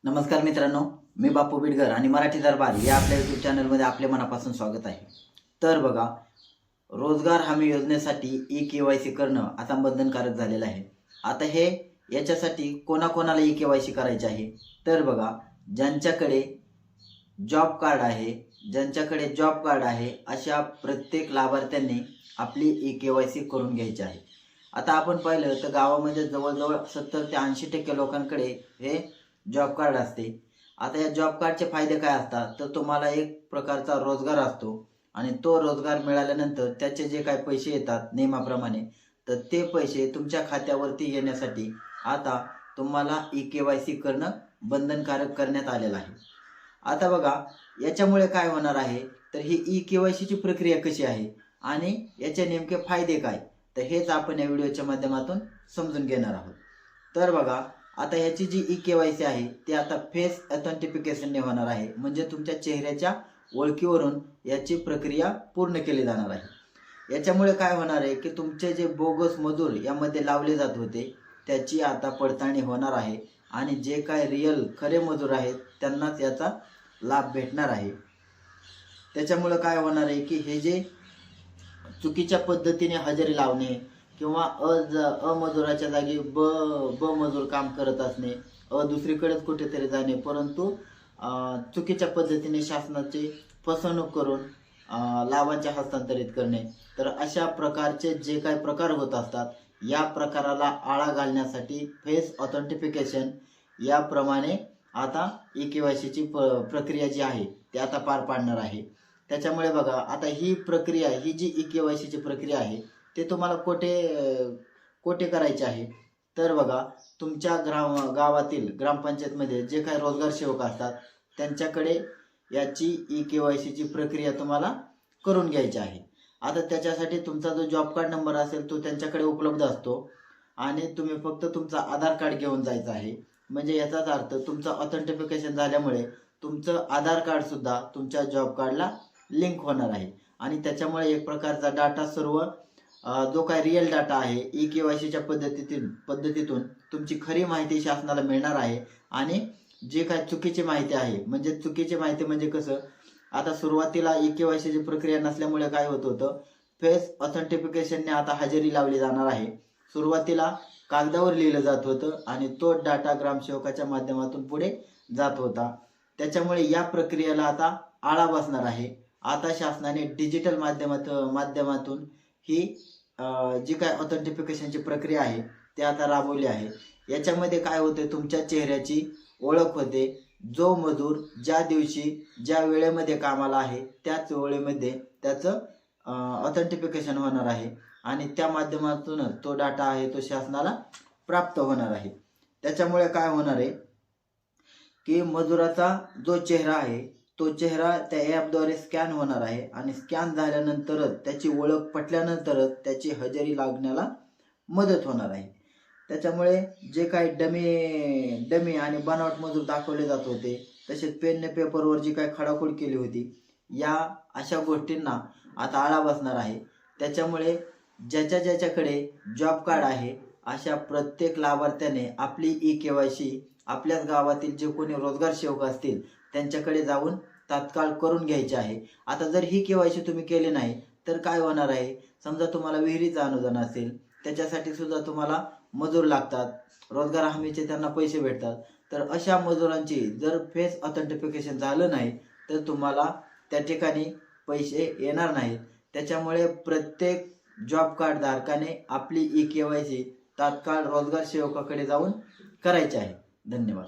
नमस्कार मित्रांनो, मी बापू बिडगर आणि मराठी दरबार या आपल्या यूट्यूब चॅनलमध्ये आपले मनापासून स्वागत आहे. तर बघा, रोजगार हमी योजनेसाठी ई-केवायसी करणं आता बंधनकारक झालेलं आहे. आता हे याच्यासाठी कोणाकोणाला ई-केवायसी करायची आहे? तर बघा, ज्यांच्याकडे जॉब कार्ड आहे अशा प्रत्येक लाभार्थ्यांनी आपली ई-केवायसी करून घ्यायची आहे. आता आपण पाहिलं तर गावामध्ये जवळजवळ 70 ते 80% लोकांकडे हे जॉब कार्ड असते. आता या जॉब कार्डचे फायदे काय असतात? तर तुम्हाला एक प्रकारचा रोजगार असतो आणि तो रोजगार मिळाल्यानंतर त्याचे जे काही पैसे येतात नियमाप्रमाणे, तर ते पैसे तुमच्या खात्यावरती येण्यासाठी आता तुम्हाला ई-केवायसी करणं बंधनकारक करण्यात आलेलं आहे. आता बघा, याच्यामुळे काय होणार आहे? तर ही ई-केवायसीची प्रक्रिया कशी आहे आणि याचे नेमके फायदे काय? तर हेच आपण या व्हिडिओच्या माध्यमातून समजून घेणार आहोत. तर बघा, आता ह्याची जी ई-केवायसी आहे ती आता फेस ऑथेंटिफिकेशनने होणार आहे. म्हणजे तुमच्या चेहऱ्याच्या ओळखीवरून याची प्रक्रिया पूर्ण केली जाणार आहे. याच्यामुळे काय होणार आहे की तुमचे जे बोगस मजूर यामध्ये लावले जात होते त्याची आता पडताळणी होणार आहे आणि जे काय रिअल खरे मजूर आहेत त्यांनाच याचा लाभ भेटणार आहे. त्याच्यामुळे काय होणार आहे की हे जे चुकीच्या पद्धतीने हजेरी लावणे किंवा अमजुराच्या जागी ब मजूर काम करत असणे, दुसरीकडेच कुठेतरी जाणे, परंतु चुकीच्या पद्धतीने शासनाची फसवणूक करून लाभांचे हस्तांतरित करणे, तर अशा प्रकारचे जे काही प्रकार होत असतात या प्रकाराला आळा घालण्यासाठी फेस ऑथेंटिफिकेशन याप्रमाणे आता ई-केवायसीची प्रक्रिया जी आहे ती आता पार पाडणार आहे. त्याच्यामुळे बघा, आता ही प्रक्रिया, ही जी ई-केवायसीची प्रक्रिया आहे ते तुम्हाला कोठे करायचे आहे? तर बघा, तुमच्या गावातील ग्रामपंचायतमध्ये जे काही रोजगार सेवक असतात त्यांच्याकडे याची ई-केवायसीची प्रक्रिया तुम्हाला करून घ्यायची आहे. आता त्याच्यासाठी तुमचा जो जॉब कार्ड नंबर असेल तो त्यांच्याकडे उपलब्ध असतो आणि तुम्ही फक्त तुमचा आधार कार्ड घेऊन जायचं आहे. म्हणजे याचाच अर्थ तुमचं ऑथेंटिफिकेशन झाल्यामुळे तुमचं आधार कार्ड सुद्धा तुमच्या जॉब कार्डला लिंक होणार आहे आणि त्याच्यामुळे एक प्रकारचा डाटा, सर्व जो काय रिअल डाटा आहे ई-केवायसीच्या पद्धतीतून तुमची खरी माहिती शासनाला मिळणार आहे. आणि जे काय चुकीची माहिती आहे, म्हणजे चुकीची माहिती म्हणजे कसं, आता सुरुवातीला ई-केवायसीची प्रक्रिया नसल्यामुळे काय होत होतं, फेस ऑथेंटिफिकेशनने आता हजेरी लावली जाणार आहे. सुरुवातीला कागदावर लिहिलं जात होतं आणि तो डाटा ग्रामसेवकाच्या माध्यमातून पुढे जात होता. त्याच्यामुळे या प्रक्रियेला आता आळा बसणार आहे. आता शासनाने डिजिटल माध्यमातून ही जी काय ऑथेंटिफिकेशनची प्रक्रिया आहे ती आता राबवली आहे. याच्यामध्ये काय होते, तुमच्या चेहऱ्याची ओळख होते. जो मजूर ज्या दिवशी ज्या वेळेमध्ये कामाला आहे त्याच वेळेमध्ये त्याचं ऑथेंटिफिकेशन होणार आहे आणि त्या माध्यमातूनच तो डाटा आहे तो शासनाला प्राप्त होणार आहे. त्याच्यामुळे काय होणार आहे की मजुराचा जो चेहरा आहे तो चेहरा त्या ॲपद्वारे स्कॅन होणार आहे आणि स्कॅन झाल्यानंतरच त्याची ओळख पटल्यानंतरच त्याची हजेरी लागण्याला मदत होणार आहे. त्याच्यामुळे जे काही डमी आणि बनावट मजूर दाखवले जात होते, तसेच पेनने पेपरवर जी काही खडाखोड केली होती, या अशा गोष्टींना आता आळा बसणार आहे. त्याच्यामुळे ज्याच्याकडे जॉब कार्ड आहे अशा प्रत्येक लाभार्थ्याने आपली ई-केवायसी आपल्याच गावातील जे कोणी रोजगार सेवक असतील त्यांच्याकडे जाऊन तात्काळ करून घ्यायचे आहे. आता जर ही केवायसी तुम्ही केली नाही तर काय होणार आहे, समजा तुम्हाला विहिरीचं अनुदान असेल, त्याच्यासाठी सुद्धा तुम्हाला मजूर लागतात, रोजगार हमीचे त्यांना पैसे भेटतात, तर अशा मजुरांची जर फेस ऑथेंटिफिकेशन झालं नाही तर तुम्हाला त्या ठिकाणी पैसे येणार नाहीत. त्याच्यामुळे प्रत्येक जॉब कार्ड धारकाने आपली ई-केवायसी तात्काळ रोजगार सेवकाकडे जाऊन करायची आहे. धन्यवाद.